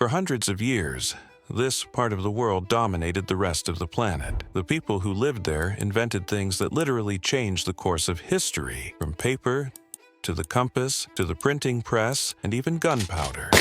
For hundreds of years, this part of the world dominated the rest of the planet. The people who lived there invented things that literally changed the course of history, from paper to the compass to the printing press and even gunpowder.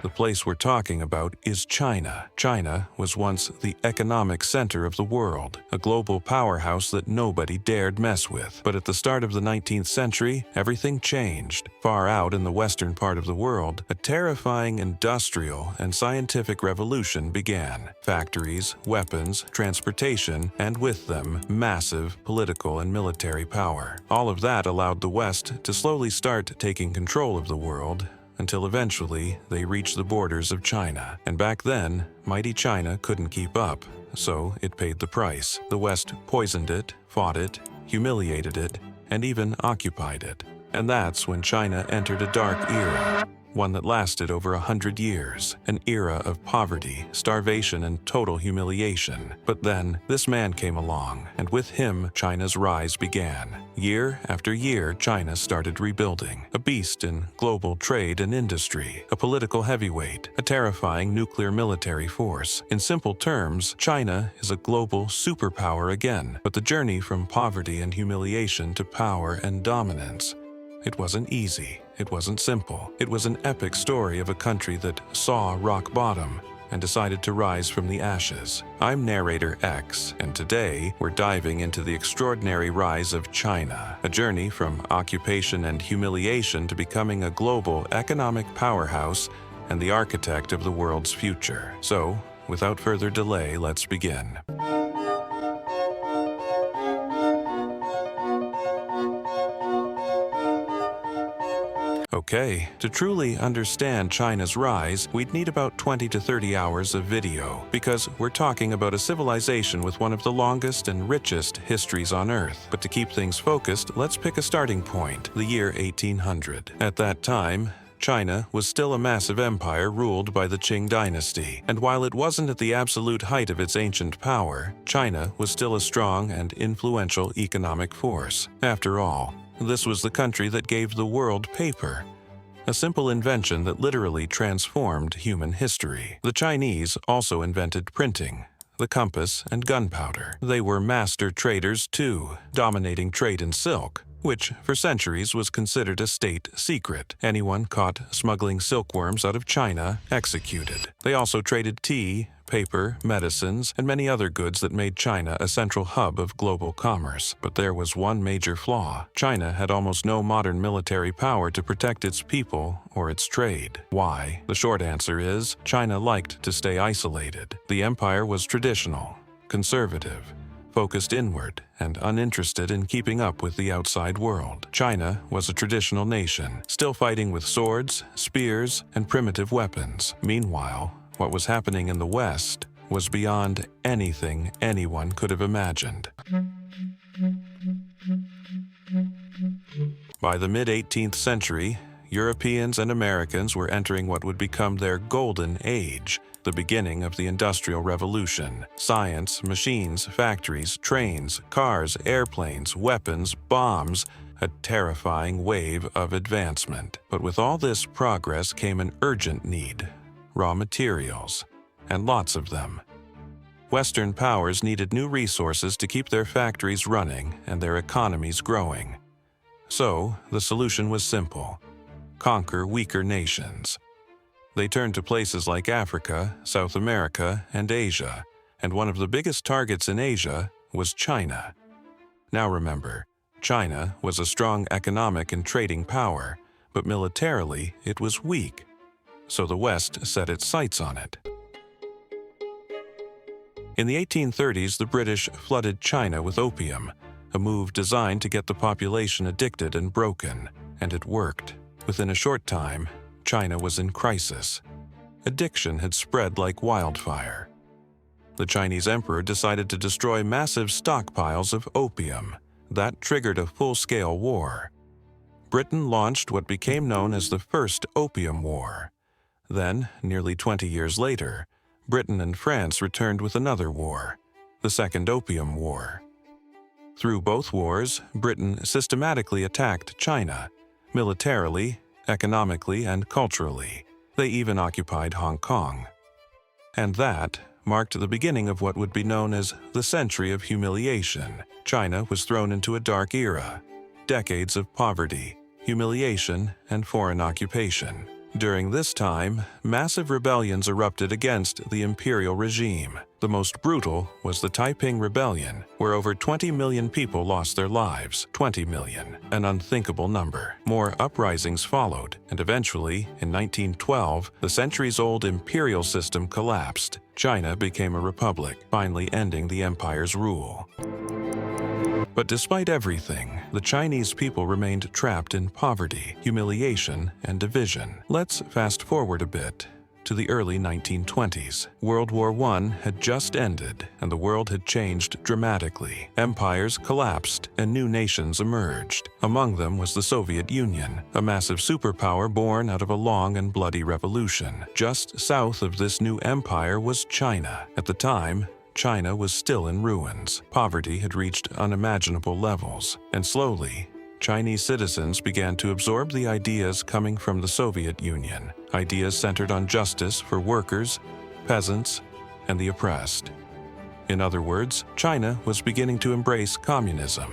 The place we're talking about is China. China was once the economic center of the world, a global powerhouse that nobody dared mess with. But at the start of the 19th century, everything changed. Far out in the western part of the world, a terrifying industrial and scientific revolution began. Factories, weapons, transportation, and with them, massive political and military power. All of that allowed the West to slowly start taking control of the world, until eventually they reached the borders of China. And back then, mighty China couldn't keep up, so it paid the price. The West poisoned it, fought it, humiliated it, and even occupied it. And that's when China entered a dark era, one that lasted over 100 years, an era of poverty, starvation, and total humiliation. But then, this man came along, and with him, China's rise began. Year after year, China started rebuilding, a beast in global trade and industry, a political heavyweight, a terrifying nuclear military force. In simple terms, China is a global superpower again. But the journey from poverty and humiliation to power and dominance, it wasn't easy. It wasn't simple. It was an epic story of a country that saw rock bottom and decided to rise from the ashes. I'm Narrator X, and today we're diving into the extraordinary rise of China, a journey from occupation and humiliation to becoming a global economic powerhouse and the architect of the world's future. So, without further delay, let's begin. Okay, to truly understand China's rise, we'd need about 20 to 30 hours of video, because we're talking about a civilization with one of the longest and richest histories on Earth. But to keep things focused, let's pick a starting point, the year 1800. At that time, China was still a massive empire ruled by the Qing dynasty, and while it wasn't at the absolute height of its ancient power, China was still a strong and influential economic force. After all, this was the country that gave the world paper, a simple invention that literally transformed human history. The Chinese also invented printing, the compass, and gunpowder. They were master traders too, dominating trade in silk, which for centuries was considered a state secret. Anyone caught smuggling silkworms out of China, executed. They also traded tea, paper, medicines, and many other goods that made China a central hub of global commerce. But there was one major flaw. China had almost no modern military power to protect its people or its trade. Why? The short answer is, China liked to stay isolated. The empire was traditional, conservative, focused inward, and uninterested in keeping up with the outside world. China was a traditional nation, still fighting with swords, spears, and primitive weapons. Meanwhile, what was happening in the West was beyond anything anyone could have imagined. By the mid-18th century, Europeans and Americans were entering what would become their golden age, the beginning of the Industrial Revolution. Science, machines, factories, trains, cars, airplanes, weapons, bombs, a terrifying wave of advancement. But with all this progress came an urgent need: raw materials, and lots of them. Western powers needed new resources to keep their factories running and their economies growing. So, the solution was simple: conquer weaker nations. They turned to places like Africa, South America, and Asia, and one of the biggest targets in Asia was China. Now remember, China was a strong economic and trading power, but militarily it was weak. So the West set its sights on it. In the 1830s, the British flooded China with opium, a move designed to get the population addicted and broken, and it worked. Within a short time, China was in crisis. Addiction had spread like wildfire. The Chinese emperor decided to destroy massive stockpiles of opium. That triggered a full-scale war. Britain launched what became known as the First Opium War. Then, nearly 20 years later, Britain and France returned with another war, the Second Opium War. Through both wars, Britain systematically attacked China, militarily, economically, and culturally. They even occupied Hong Kong. And that marked the beginning of what would be known as the Century of Humiliation. China was thrown into a dark era, decades of poverty, humiliation, and foreign occupation. During this time, massive rebellions erupted against the imperial regime. The most brutal was the Taiping Rebellion, where over 20 million people lost their lives. 20 million, an unthinkable number. More uprisings followed, and eventually, in 1912, the centuries-old imperial system collapsed. China became a republic, finally ending the empire's rule. But despite everything, the Chinese people remained trapped in poverty, humiliation, and division. Let's fast forward a bit to the early 1920s. World War I had just ended, and the world had changed dramatically. Empires collapsed, and new nations emerged. Among them was the Soviet Union, a massive superpower born out of a long and bloody revolution. Just south of this new empire was China. At the time, China was still in ruins. Poverty had reached unimaginable levels, and slowly, Chinese citizens began to absorb the ideas coming from the Soviet Union, ideas centered on justice for workers, peasants, and the oppressed. In other words, China was beginning to embrace communism.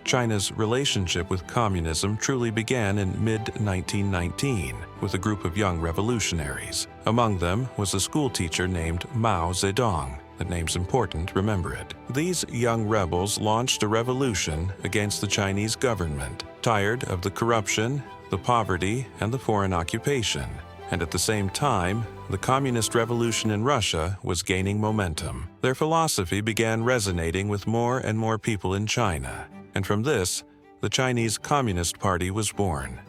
China's relationship with communism truly began in mid-1919 with a group of young revolutionaries. Among them was a schoolteacher named Mao Zedong. That name's important, remember it. These young rebels launched a revolution against the Chinese government, tired of the corruption, the poverty, and the foreign occupation. And at the same time, the communist revolution in Russia was gaining momentum. Their philosophy began resonating with more and more people in China. And from this, the Chinese Communist Party was born.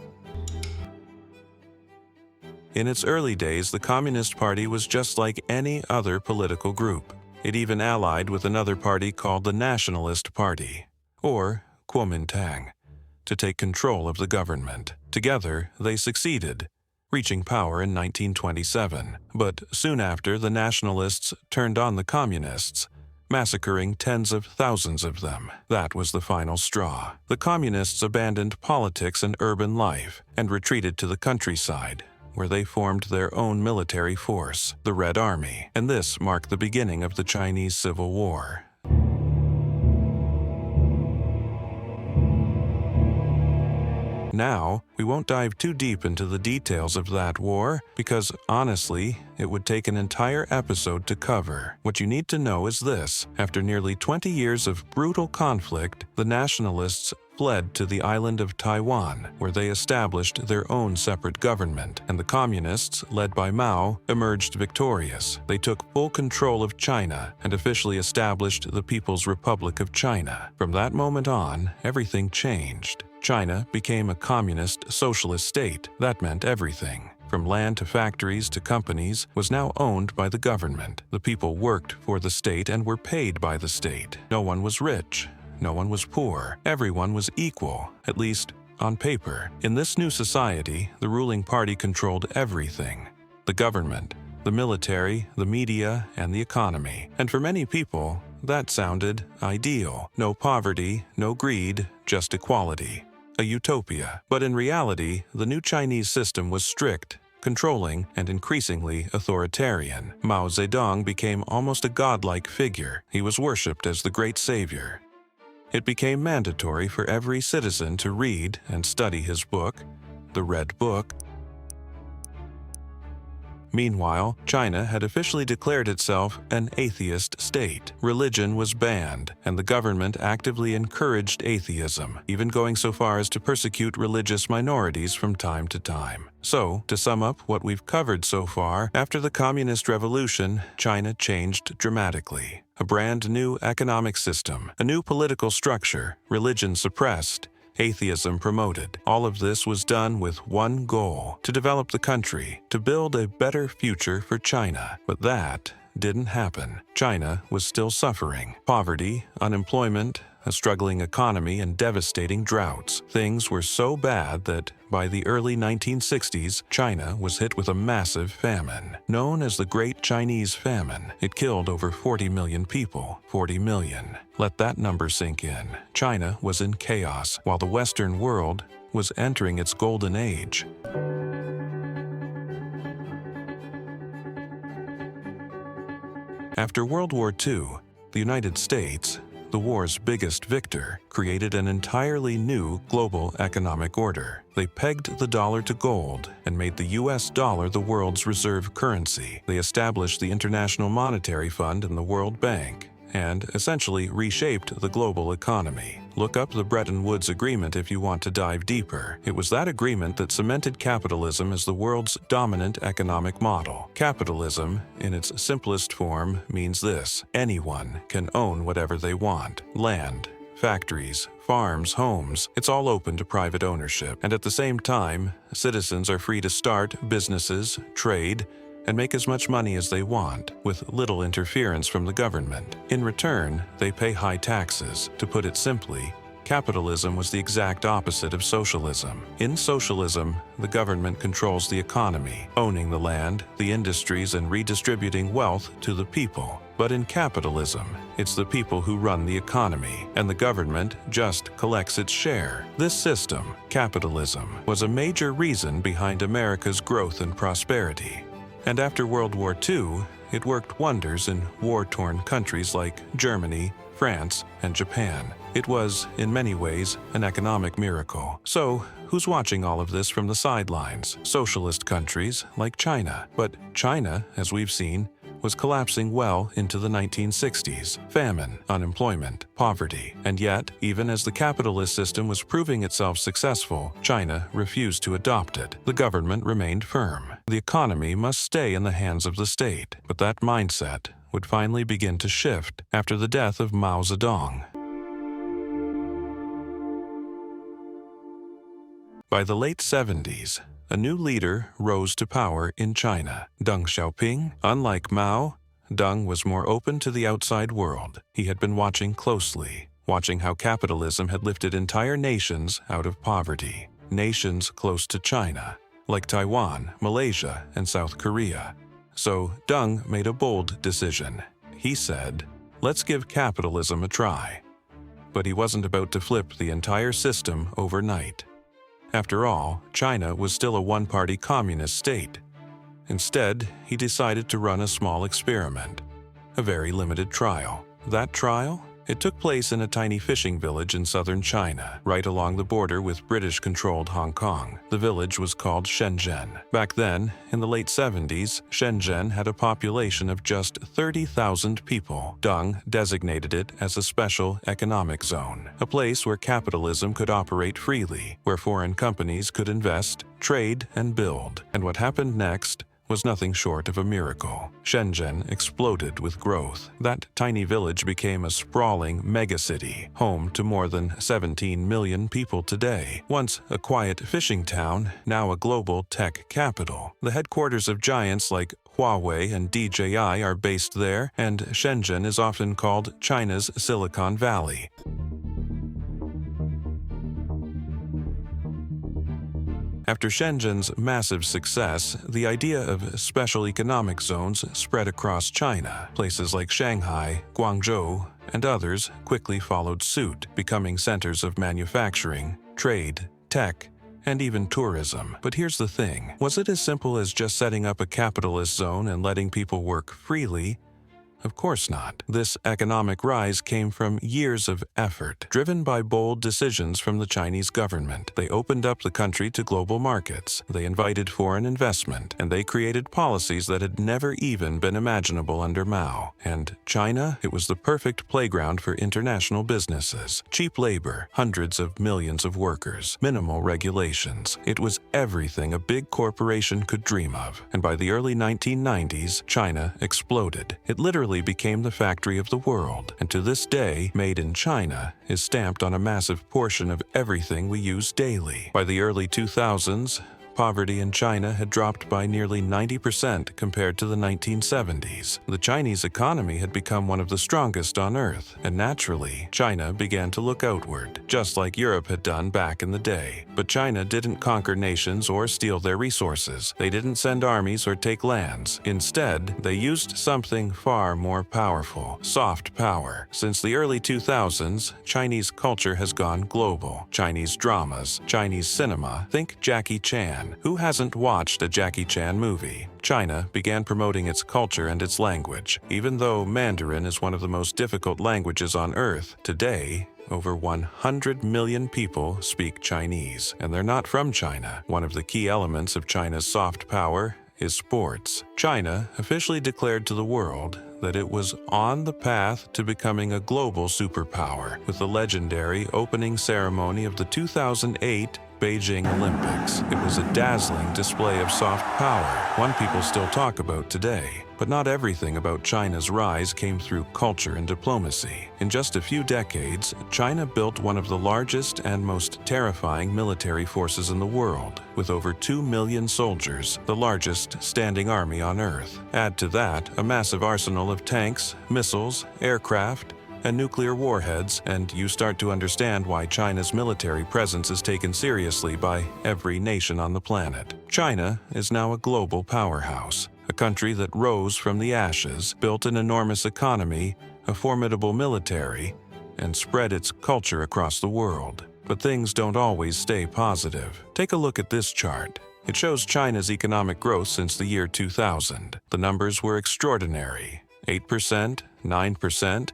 In its early days, the Communist Party was just like any other political group. It even allied with another party called the Nationalist Party, or Kuomintang, to take control of the government. Together, they succeeded, reaching power in 1927. But soon after, the Nationalists turned on the Communists, massacring tens of thousands of them. That was the final straw. The Communists abandoned politics and urban life and retreated to the countryside, where they formed their own military force, the Red Army, and this marked the beginning of the Chinese Civil War. Now, we won't dive too deep into the details of that war, because honestly, it would take an entire episode to cover. What you need to know is this: after nearly 20 years of brutal conflict, the nationalists fled to the island of Taiwan, where they established their own separate government, and the communists, led by Mao, emerged victorious. They took full control of China and officially established the People's Republic of China. From that moment on, everything changed. China became a communist socialist state. That meant everything, from land to factories to companies, was now owned by the government. The people worked for the state and were paid by the state. No one was rich. No one was poor. Everyone was equal, at least on paper. In this new society, the ruling party controlled everything: the government, the military, the media, and the economy. And for many people, that sounded ideal. No poverty, no greed, just equality. A utopia. But in reality, the new Chinese system was strict, controlling, and increasingly authoritarian. Mao Zedong became almost a godlike figure. He was worshipped as the great savior. It became mandatory for every citizen to read and study his book, the Red Book. Meanwhile, China had officially declared itself an atheist state. Religion was banned, and the government actively encouraged atheism, even going so far as to persecute religious minorities from time to time. So, to sum up what we've covered so far, after the Communist Revolution, China changed dramatically. A brand new economic system, a new political structure, religion suppressed, atheism promoted. All of this was done with one goal: to develop the country, to build a better future for China. But that didn't happen. China was still suffering. Poverty, unemployment, a struggling economy, and devastating droughts. Things were so bad that by the early 1960s, China was hit with a massive famine. Known as the Great Chinese Famine, it killed over 40 million people. 40 million. Let that number sink in. China was in chaos, while the Western world was entering its golden age. After World War II, the United States, the war's biggest victor, created an entirely new global economic order. They pegged the dollar to gold and made the US dollar the world's reserve currency. They established the International Monetary Fund and the World Bank, and essentially reshaped the global economy. Look up the Bretton Woods Agreement if you want to dive deeper. It was that agreement that cemented capitalism as the world's dominant economic model. Capitalism, in its simplest form, means this: anyone can own whatever they want. Land, factories, farms, homes, it's all open to private ownership. And at the same time, citizens are free to start businesses, trade, and make as much money as they want, with little interference from the government. In return, they pay high taxes. To put it simply, capitalism was the exact opposite of socialism. In socialism, the government controls the economy, owning the land, the industries, and redistributing wealth to the people. But in capitalism, it's the people who run the economy, and the government just collects its share. This system, capitalism, was a major reason behind America's growth and prosperity. And after World War II, it worked wonders in war-torn countries like Germany, France, and Japan. It was, in many ways, an economic miracle. So, who's watching all of this from the sidelines? Socialist countries like China. But China, as we've seen, was collapsing well into the 1960s. Famine, unemployment, poverty. And yet, even as the capitalist system was proving itself successful, China refused to adopt it. The government remained firm. The economy must stay in the hands of the state. But that mindset would finally begin to shift after the death of Mao Zedong. By the late 70s, a new leader rose to power in China, Deng Xiaoping. Unlike Mao, Deng was more open to the outside world. He had been watching closely, watching how capitalism had lifted entire nations out of poverty. Nations close to China, like Taiwan, Malaysia, and South Korea. So Deng made a bold decision. He said, "Let's give capitalism a try." But he wasn't about to flip the entire system overnight. After all, China was still a one-party communist state. Instead, he decided to run a small experiment, a very limited trial. That trial? It took place in a tiny fishing village in southern China, right along the border with British-controlled Hong Kong. The village was called Shenzhen. Back then, in the late 70s, Shenzhen had a population of just 30,000 people. Deng designated it as a special economic zone, a place where capitalism could operate freely, where foreign companies could invest, trade, and build. And what happened next was nothing short of a miracle. Shenzhen exploded with growth. That tiny village became a sprawling megacity, home to more than 17 million people today. Once a quiet fishing town, now a global tech capital. The headquarters of giants like Huawei and DJI are based there, and Shenzhen is often called China's Silicon Valley. After Shenzhen's massive success, the idea of special economic zones spread across China. Places like Shanghai, Guangzhou, and others quickly followed suit, becoming centers of manufacturing, trade, tech, and even tourism. But here's the thing. Was it as simple as just setting up a capitalist zone and letting people work freely? Of course not. This economic rise came from years of effort, driven by bold decisions from the Chinese government. They opened up the country to global markets, they invited foreign investment, and they created policies that had never even been imaginable under Mao. And China, it was the perfect playground for international businesses. Cheap labor, hundreds of millions of workers, minimal regulations. It was everything a big corporation could dream of. And by the early 1990s, China exploded. It literally became the factory of the world, and to this day, made in China is stamped on a massive portion of everything we use daily. By the early 2000s, poverty in China had dropped by nearly 90% compared to the 1970s. The Chinese economy had become one of the strongest on Earth, and naturally, China began to look outward, just like Europe had done back in the day. But China didn't conquer nations or steal their resources. They didn't send armies or take lands. Instead, they used something far more powerful: soft power. Since the early 2000s, Chinese culture has gone global. Chinese dramas, Chinese cinema, think Jackie Chan. Who hasn't watched a Jackie Chan movie? China began promoting its culture and its language. Even though Mandarin is one of the most difficult languages on Earth, today, over 100 million people speak Chinese, and they're not from China. One of the key elements of China's soft power is sports. China officially declared to the world that it was on the path to becoming a global superpower with the legendary opening ceremony of the 2008 Beijing Olympics. It was a dazzling display of soft power, one people still talk about today. But not everything about China's rise came through culture and diplomacy. In just a few decades, China built one of the largest and most terrifying military forces in the world, with over 2 million soldiers, the largest standing army on Earth. Add to that a massive arsenal of tanks, missiles, aircraft, and nuclear warheads, and you start to understand why China's military presence is taken seriously by every nation on the planet. China is now a global powerhouse, a country that rose from the ashes, built an enormous economy, a formidable military, and spread its culture across the world. But things don't always stay positive. Take a look at this chart. It shows China's economic growth since the year 2000. The numbers were extraordinary: 8%, 9%,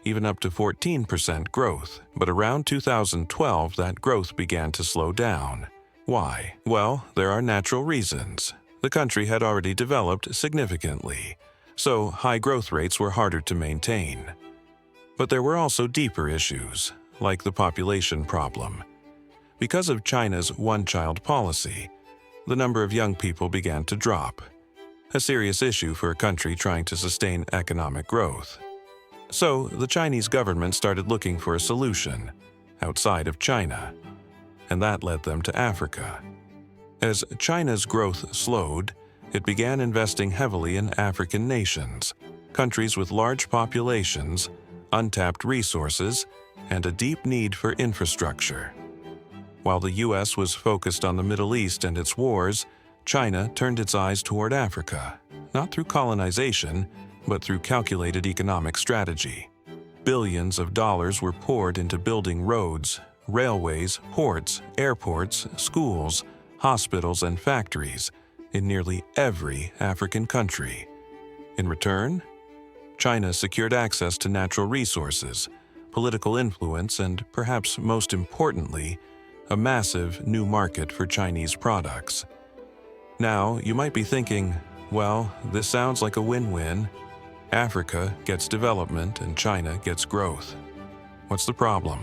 even up to 14% growth. But around 2012, that growth began to slow down. Why? Well, there are natural reasons. The country had already developed significantly, so high growth rates were harder to maintain. But there were also deeper issues, like the population problem. Because of China's one-child policy, the number of young people began to drop, a serious issue for a country trying to sustain economic growth. So the Chinese government started looking for a solution outside of China, and that led them to Africa. As China's growth slowed, it began investing heavily in African nations, countries with large populations, untapped resources, and a deep need for infrastructure. While the U.S. was focused on the Middle East and its wars, China turned its eyes toward Africa, not through colonization, but through calculated economic strategy. Billions of dollars were poured into building roads, railways, ports, airports, schools, hospitals, and factories in nearly every African country. In return, China secured access to natural resources, political influence, and perhaps most importantly, a massive new market for Chinese products. Now, you might be thinking, well, this sounds like a win-win. Africa gets development and China gets growth. What's the problem?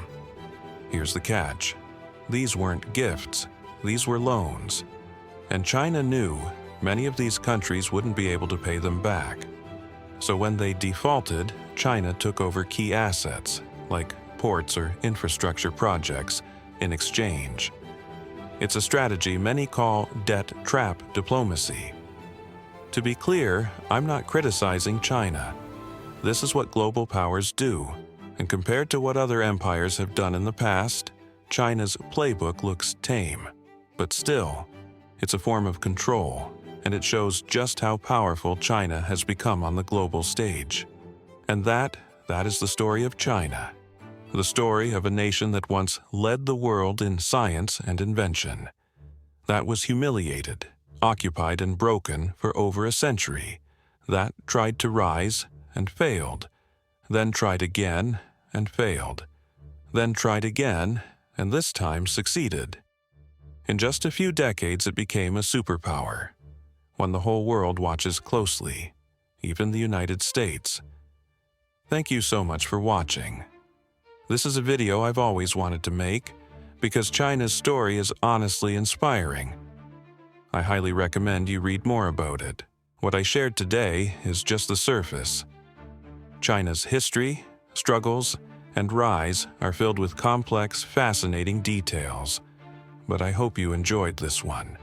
Here's the catch. These weren't gifts, these were loans. And China knew many of these countries wouldn't be able to pay them back. So when they defaulted, China took over key assets, like ports or infrastructure projects, in exchange. It's a strategy many call debt trap diplomacy. To be clear, I'm not criticizing China. This is what global powers do, and compared to what other empires have done in the past, China's playbook looks tame. But still, it's a form of control, and it shows just how powerful China has become on the global stage. And that is the story of China. The story of a nation that once led the world in science and invention. That was humiliated, occupied and broken for over a century, that tried to rise and failed, then tried again and failed, then tried again and this time succeeded. In just a few decades it became a superpower, one the whole world watches closely, even the United States. Thank you so much for watching. This is a video I've always wanted to make because China's story is honestly inspiring. I highly recommend you read more about it. What I shared today is just the surface. China's history, struggles, and rise are filled with complex, fascinating details. But I hope you enjoyed this one.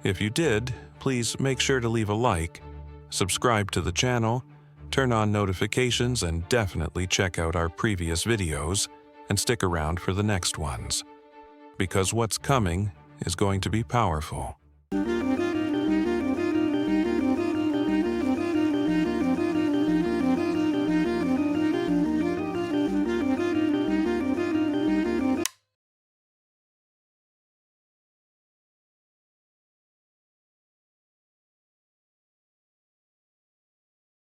If you did, please make sure to leave a like, subscribe to the channel, turn on notifications, and definitely check out our previous videos and stick around for the next ones. Because what's coming is going to be powerful.